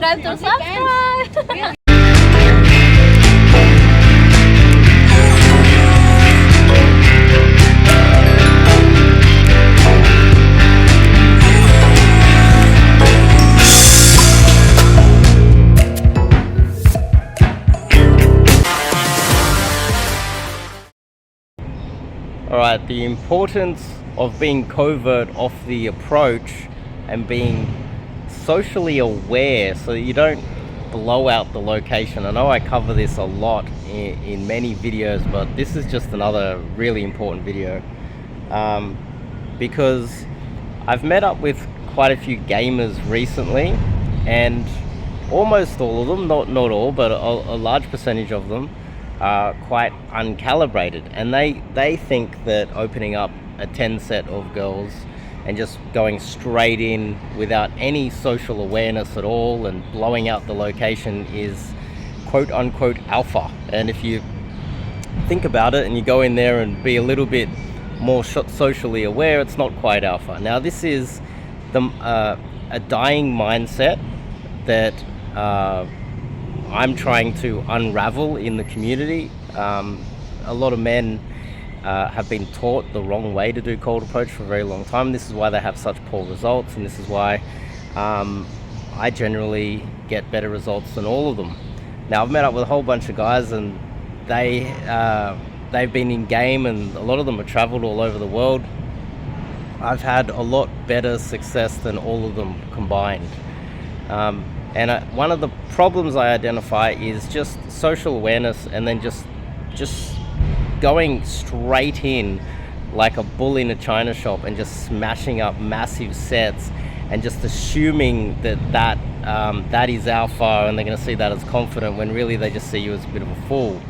forget to subscribe. Alright, the importance of being covert off the approach and being socially aware so that you don't blow out the location. I know I cover this a lot in many videos, but this is just another really important video because I've met up with quite a few gamers recently, and almost all of them, not all, but a large percentage of them are quite uncalibrated, and they think that opening up a 10 set of girls and just going straight in without any social awareness at all and blowing out the location is quote unquote alpha. And if you think about it and you go in there and be a little bit more socially aware, it's not quite alpha. Now this is a dying mindset that I'm trying to unravel in the community. A lot of men have been taught the wrong way to do cold approach for a very long time. This is why they have such poor results, and this is why I generally get better results than all of them. Now I've met up with a whole bunch of guys, and they've been in game, and a lot of them have traveled all over the world. I've had a lot better success than all of them combined. And one of the problems I identify is just social awareness, and then just going straight in like a bull in a china shop and just smashing up massive sets and just assuming that is alpha, and they're going to see that as confident when really they just see you as a bit of a fool.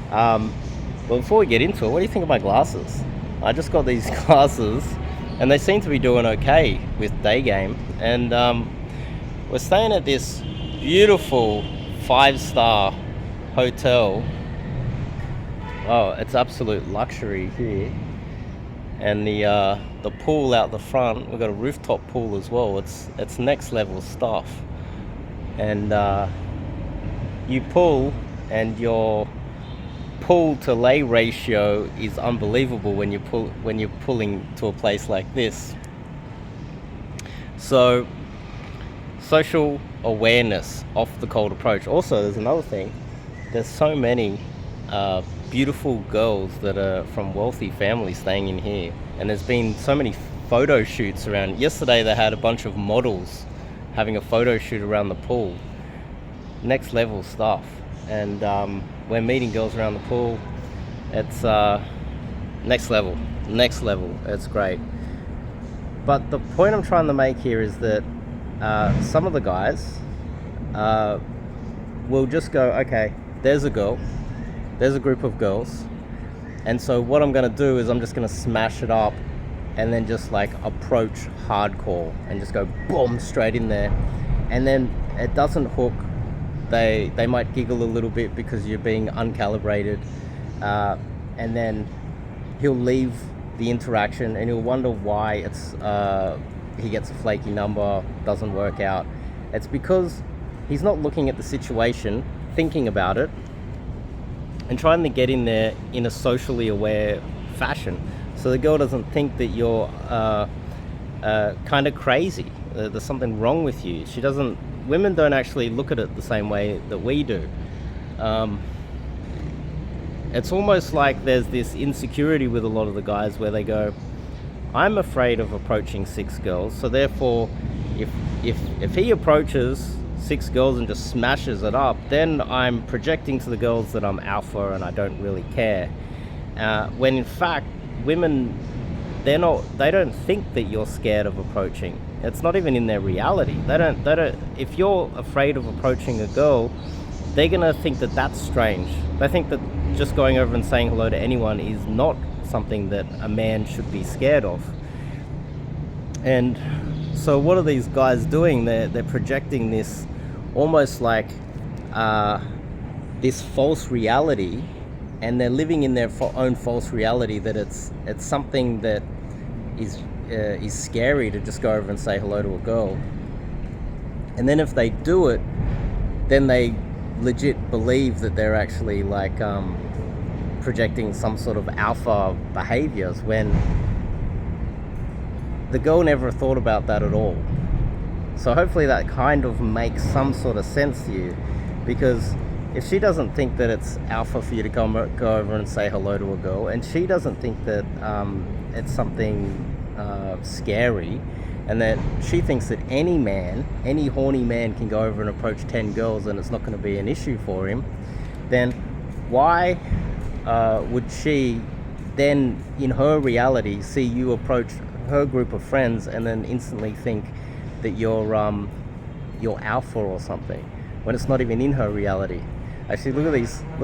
Well, before we get into it, what do you think of my glasses? I just got these glasses and they seem to be doing okay with day game, and we're staying at this beautiful 5-star hotel. Oh, it's absolute luxury here. And the pool out the front, we've got a rooftop pool as well. It's next level stuff. And you pull, and your pull to lay ratio is unbelievable when you're pulling to a place like this. So social awareness off the cold approach. Also, there's another thing. There's so many beautiful girls that are from wealthy families staying in here, and there's been so many photo shoots around. Yesterday they had a bunch of models having a photo shoot around the pool. Next level stuff. And we're meeting girls around the pool. It's next level. It's great. But the point I'm trying to make here is that some of the guys will just go, okay, there's a girl, there's a group of girls, and so what I'm going to do is I'm just going to smash it up and then just like approach hardcore and just go boom straight in there, and then it doesn't hook. They might giggle a little bit because you're being uncalibrated, and then he'll leave the interaction and he'll wonder why he gets a flaky number, doesn't work out. It's because he's not looking at the situation, thinking about it, and trying to get in there in a socially aware fashion. So the girl doesn't think that you're kind of crazy. There's something wrong with you. Women don't actually look at it the same way that we do. It's almost like there's this insecurity with a lot of the guys where they go, I'm afraid of approaching 6 girls, so therefore if he approaches 6 girls and just smashes it up, then I'm projecting to the girls that I'm alpha and I don't really care. When in fact women, they don't think that you're scared of approaching. It's not even in their reality. They don't. If you're afraid of approaching a girl, they're gonna think that that's strange. They think that just going over and saying hello to anyone is not something that a man should be scared of. And so what are these guys doing? They're projecting this almost like this false reality, and they're living in their own false reality that it's something that is scary to just go over and say hello to a girl. And then if they do it, then they legit believe that they're actually like projecting some sort of alpha behaviors, when the girl never thought about that at all. So hopefully that kind of makes some sort of sense to you, because if she doesn't think that it's alpha for you to go over and say hello to a girl, and she doesn't think that it's something scary, and that she thinks that any horny man can go over and approach 10 girls and it's not going to be an issue for him, then why would she then, in her reality, see you approach her group of friends and then instantly think that you're alpha or something, when it's not even in her reality? Actually, look at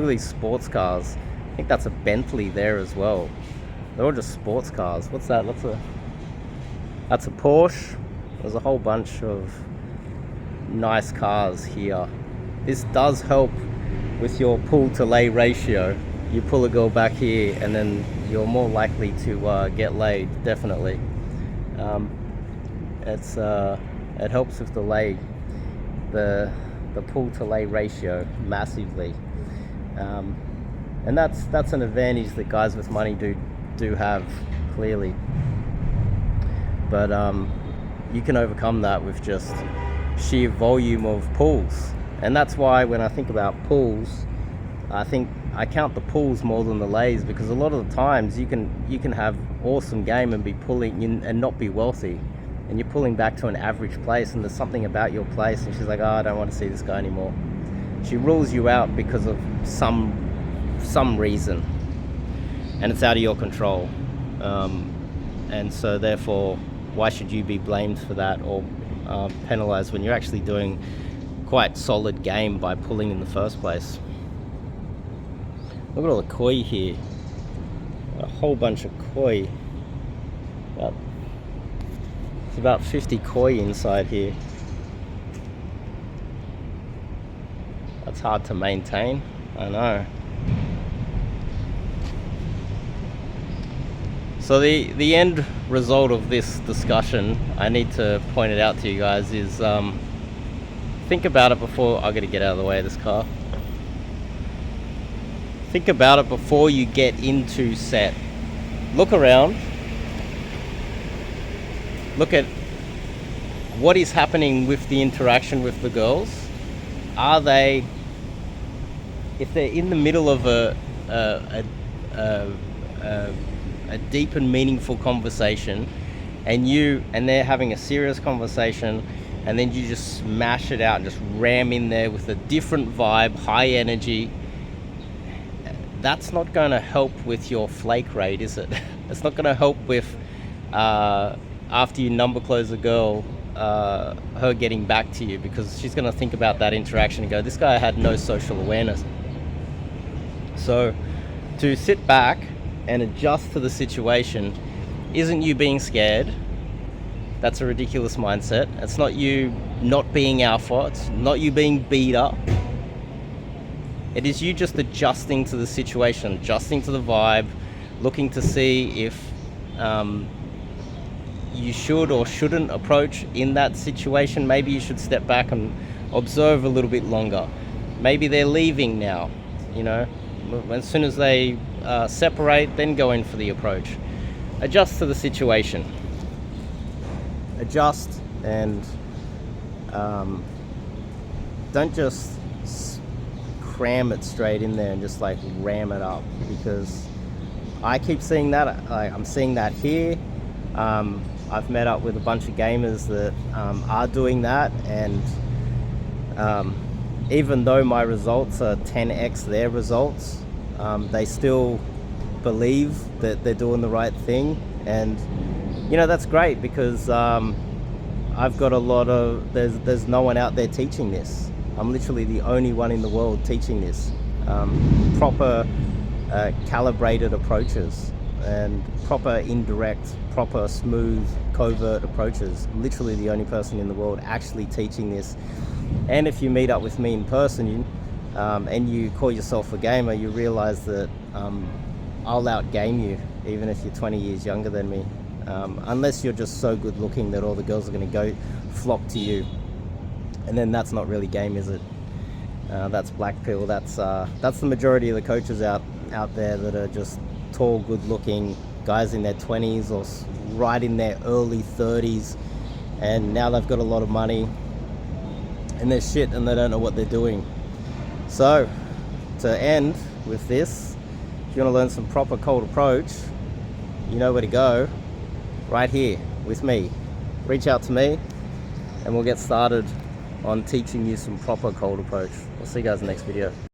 these sports cars. I think that's a Bentley there as well. They're all just sports cars. What's that? That's a Porsche. There's a whole bunch of nice cars here. This does help with your pull to lay ratio. You pull a girl back here and then you're more likely to get laid, definitely. It helps with the pull to lay ratio massively. And that's an advantage that guys with money do have, clearly. But you can overcome that with just sheer volume of pulls. And that's why when I think about pulls, I count the pulls more than the lays, because a lot of the times you can have awesome game and be pulling and not be wealthy, and you're pulling back to an average place, and there's something about your place, and she's like, oh, I don't want to see this guy anymore. She rules you out because of some reason, and it's out of your control. And so therefore, why should you be blamed for that or penalized when you're actually doing quite solid game by pulling in the first place? Look at all the koi here. A whole bunch of koi. It's about 50 koi inside here. That's hard to maintain, I know. So the end result of this discussion, I need to point it out to you guys, is think about it before. I gotta get out of the way of this car. Think about it before you get into set. Look around. Look at what is happening with the interaction with the girls. Are they, if they're in the middle of a deep and meaningful conversation, and they're having a serious conversation, and then you just smash it out and just ram in there with a different vibe, high energy, that's not going to help with your flake rate, is it? It's not going to help with after you number close a girl, her getting back to you, because she's going to think about that interaction and go, this guy had no social awareness. So to sit back and adjust to the situation isn't you being scared. That's a ridiculous mindset. It's not you not being alpha. It's not you being beat up. It is you just adjusting to the situation, adjusting to the vibe, looking to see if you should or shouldn't approach in that situation. Maybe you should step back and observe a little bit longer. Maybe they're leaving now, you know. As soon as they separate, then go in for the approach. Adjust to the situation. Adjust, and don't just cram it straight in there and just like ram it up, because I keep seeing that. I'm seeing that here. I've met up with a bunch of gamers that are doing that, and even though my results are 10x their results, they still believe that they're doing the right thing. And you know, that's great, because I've got a lot of, there's no one out there teaching this. I'm literally the only one in the world teaching this. Proper calibrated approaches and proper indirect, proper smooth, covert approaches. I'm literally the only person in the world actually teaching this. And if you meet up with me in person and you call yourself a gamer, you realize that I'll outgame you, even if you're 20 years younger than me. Unless you're just so good looking that all the girls are going to go flock to you. And then that's not really game, is it? That's black pill. That's the majority of the coaches out there that are just tall, good-looking guys in their 20s or right in their early 30s, and now they've got a lot of money and they're shit and they don't know what they're doing. So to end with this, if you want to learn some proper cold approach, you know where to go. Right here with me. Reach out to me and we'll get started on teaching you some proper cold approach. I'll see you guys in the next video.